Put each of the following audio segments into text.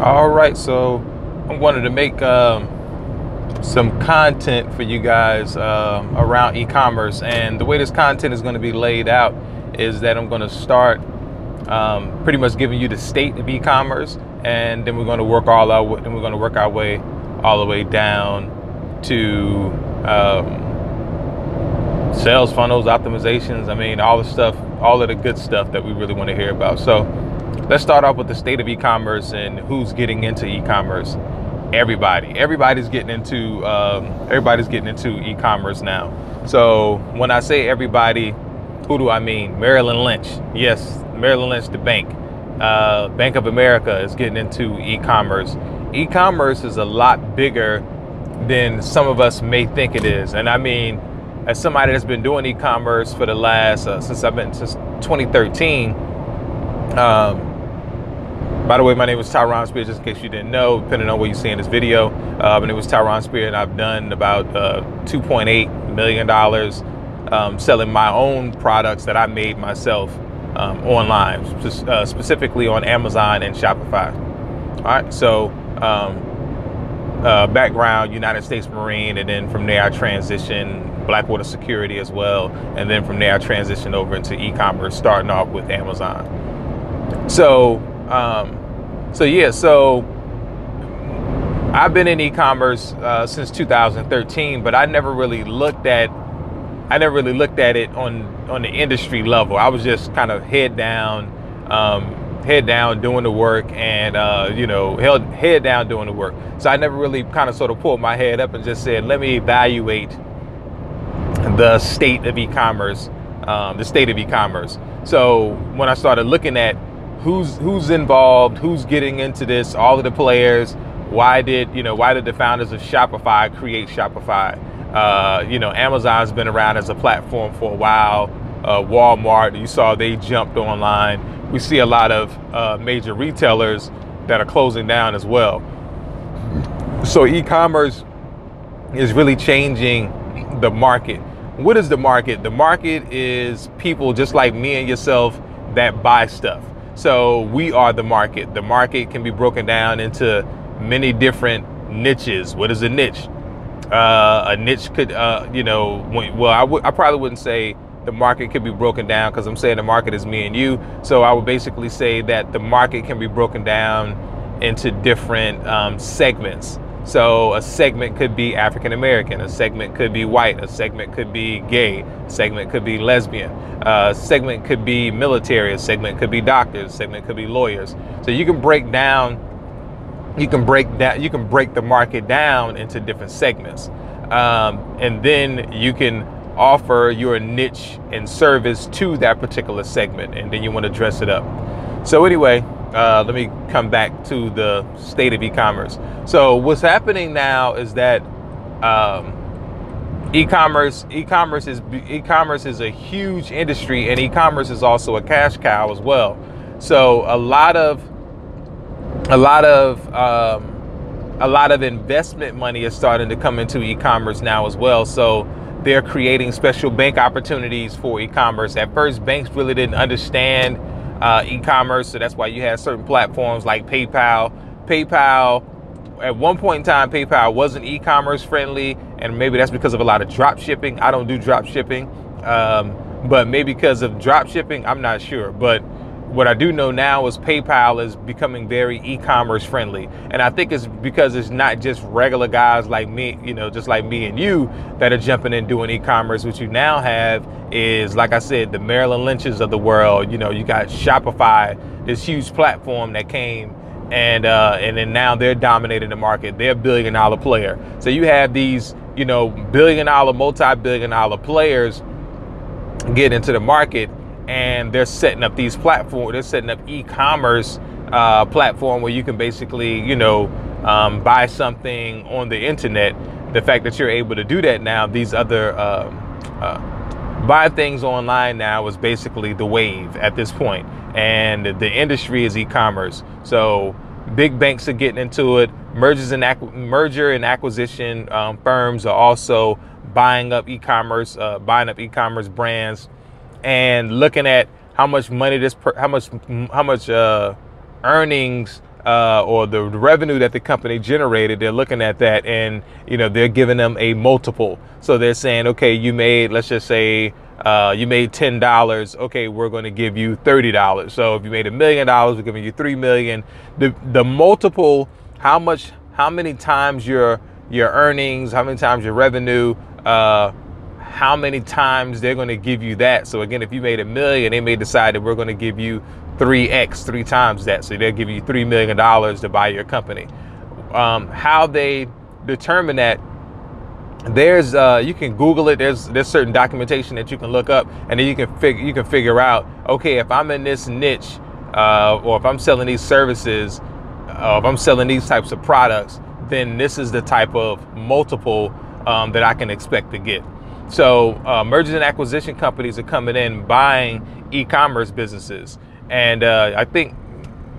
All right, so I wanted to make some content for you guys around e-commerce, and the way this content is going to be laid out is that I'm going to start pretty much giving you the state of e-commerce, and then we're going to work our way all the way down to sales funnels, optimizations. I mean, all the stuff, all of the good stuff that we really want to hear about. So let's start off with the state of e-commerce and who's getting into e-commerce. Everybody's getting into e-commerce now. So when I say everybody, who do I mean? Maryland Lynch. Yes, Maryland Lynch, the bank. Bank of America is getting into e-commerce. E-commerce is a lot bigger than some of us may think it is. And I mean, as somebody that's been doing e-commerce for the last, since 2013, by the way, my name is Tyron Spear, just in case you didn't know, depending on what you see in this video. My name is Tyron Spear, and I've done about $2.8 million selling my own products that I made myself online, specifically on Amazon and Shopify. All right, so background, United States Marine, and then from there I transitioned Blackwater Security as well, and then from there I transitioned over into e-commerce, starting off with Amazon. So I've been in e-commerce since 2013, but I never really looked at it on the industry level. I was just kind of head down doing the work, and head down doing the work. So I never really kind of sort of pulled my head up and just said, let me evaluate the state of e-commerce, So when I started looking at who's involved, who's getting into this, all of the players, why did the founders of Shopify create Shopify? Amazon's been around as a platform for a while. Walmart, you saw they jumped online. We see a lot of major retailers that are closing down as well. So e-commerce is really changing the market. What is the market? The market is people just like me and yourself that buy stuff. So we are the market. The market can be broken down into many different niches. What is a niche? A niche could, I probably wouldn't say the market could be broken down, because I'm saying the market is me and you. So I would basically say that the market can be broken down into different segments. So a segment could be African American, a segment could be white, a segment could be gay, a segment could be lesbian, a segment could be military, a segment could be doctors, a segment could be lawyers. So you can break the market down into different segments, and then you can offer your niche and service to that particular segment, and then you want to dress it up. So anyway, let me come back to the state of e-commerce. So what's happening now is that e-commerce is a huge industry, and e-commerce is also a cash cow as well. So a lot of investment money is starting to come into e-commerce now as well. So they're creating special bank opportunities for e-commerce. At first, banks really didn't understand e-commerce, so that's why you had certain platforms like PayPal. At one point in time, PayPal wasn't e-commerce friendly, and maybe that's because of a lot of drop shipping. I don't do drop shipping, but maybe because of drop shipping, I'm not sure. But what I do know now is PayPal is becoming very e-commerce friendly. And I think it's because it's not just regular guys like me, just like me and you, that are jumping in doing e-commerce. What you now have is, like I said, the Maryland Lynches of the world. You got Shopify, this huge platform that came, and then now they're dominating the market. They're a billion-dollar player. So you have these, billion-dollar, multi-billion-dollar players get into the market, and they're setting up these platforms. They're setting up e-commerce platform where you can basically, buy something on the internet. The fact that you're able to do that now, these other buy things online now is basically the wave at this point, and the industry is e-commerce. So big banks are getting into it. Merger and acquisition firms are also buying up e-commerce brands, and looking at how much money earnings or the revenue that the company generated, they're looking at that, and they're giving them a multiple. So they're saying, okay, you made, let's just say you made $10. Okay, we're going to give you $30. So if you made $1 million, we're giving you $3 million. The multiple, how many times your earnings, how many times your revenue, how many times they're going to give you that. So again, if you made $1 million, they may decide that we're going to give you 3x, 3 times that. So they'll give you $3 million to buy your company. How they determine that, there's you can Google it. There's certain documentation that you can look up, and then you can figure out, okay, if I'm in this niche, or if I'm selling these services, if I'm selling these types of products, then this is the type of multiple that I can expect to get. So mergers and acquisition companies are coming in, buying e-commerce businesses. And I think,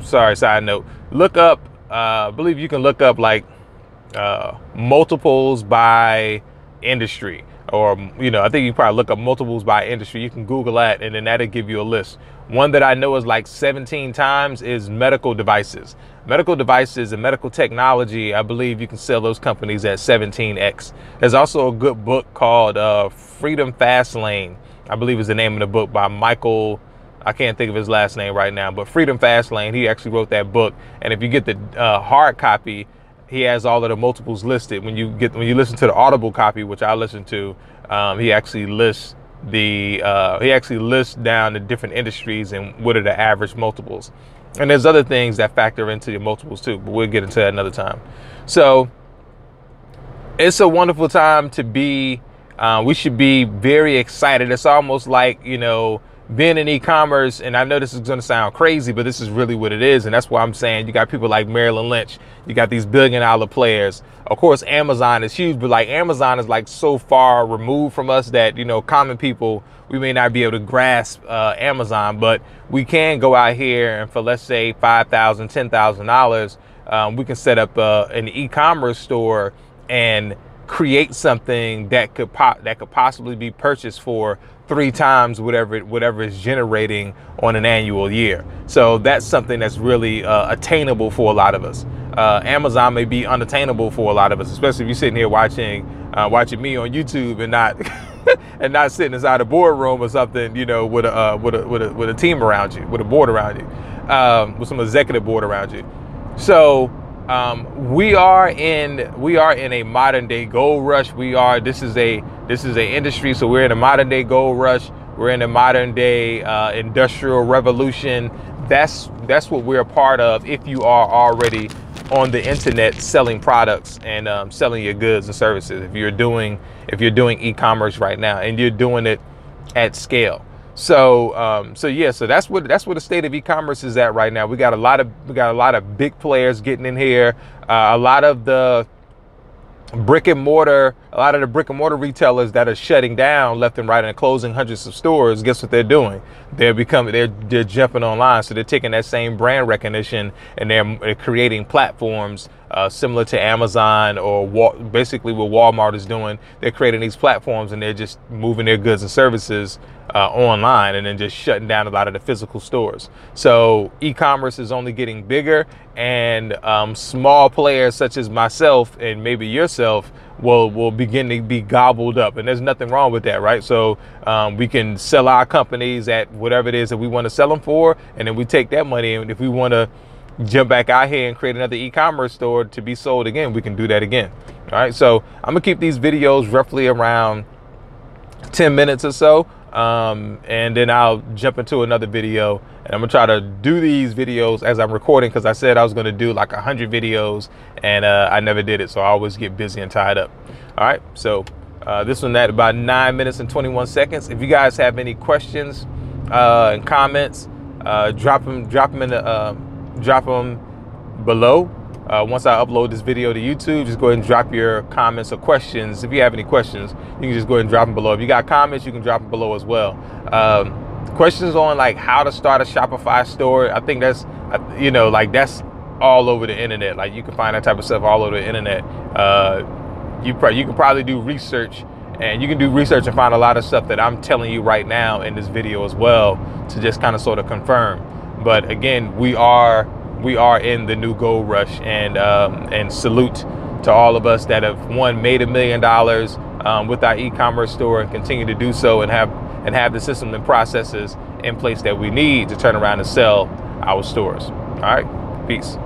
sorry, side note, look up, I believe you can look up like multiples by industry, or I think you can probably look up multiples by industry. You can Google that, and then that'll give you a list. One that I know is like 17 times is medical devices. Medical devices and medical technology, I believe you can sell those companies at 17x. There's also a good book called Freedom Fast Lane, I believe is the name of the book, by Michael, I can't think of his last name right now, but Freedom Fast Lane, he actually wrote that book. And if you get the hard copy, he has all of the multiples listed. When you listen to the Audible copy, which I listen to, he actually lists down the different industries and what are the average multiples. And there's other things that factor into your multiples too, but we'll get into that another time. So it's a wonderful time to be. We should be very excited. It's almost like, being in e-commerce, and I know this is going to sound crazy, but this is really what it is. And that's why I'm saying you got people like Marilyn Lynch, you got these billion-dollar players. Of course, Amazon is huge, but like Amazon is like so far removed from us that, common people, we may not be able to grasp Amazon, but we can go out here and for, let's say, $5,000, $10,000, we can set up an e-commerce store and create something that could possibly be purchased for 3 times whatever is generating on an annual year. So that's something that's really attainable for a lot of us. Amazon may be unattainable for a lot of us, especially if you're sitting here watching me on YouTube and not and not sitting inside a boardroom or something, with a team around you, with a board around you, with some executive board around you. So we are in a modern day gold rush. This is a industry. So we're in a modern day gold rush. We're in a modern day industrial revolution. That's what we're a part of. If you are already on the internet selling products and selling your goods and services, if you're doing e-commerce right now and you're doing it at scale. So so that's where the state of e-commerce is at right now. We got a lot of big players getting in here. A lot of the brick and mortar retailers that are shutting down left and right and closing hundreds of stores. Guess what they're doing? They're jumping online. So they're taking that same brand recognition and they're creating platforms similar to Amazon or basically what Walmart is doing. They're creating these platforms and they're just moving their goods and services online and then just shutting down a lot of the physical stores. So e-commerce is only getting bigger, and small players such as myself and maybe yourself will begin to be gobbled up, and there's nothing wrong with that, right? So we can sell our companies at whatever it is that we want to sell them for, and then we take that money, and if we want to jump back out here and create another e-commerce store to be sold again, we can do that again. All right, so I'm gonna keep these videos roughly around 10 minutes or so, and then I'll jump into another video, and I'm gonna try to do these videos as I'm recording, because I said I was gonna do like 100 videos, and I never did it, so I always get busy and tied up. All right, so this one at about 9 minutes and 21 seconds. If you guys have any questions and comments, drop them below. Once I upload this video to YouTube, just go ahead and drop your comments or questions. If you have any questions, you can just go ahead and drop them below. If you got comments, you can drop them below as well. Questions on like how to start a Shopify store, I think that's, that's all over the internet. Like you can find that type of stuff all over the internet. You can probably do research, and you can do research and find a lot of stuff that I'm telling you right now in this video as well, to just kind of sort of confirm. But again, we are we are in the new gold rush, and salute to all of us that have made $1 million with our e-commerce store and continue to do so, and have the systems and processes in place that we need to turn around and sell our stores. All right, peace.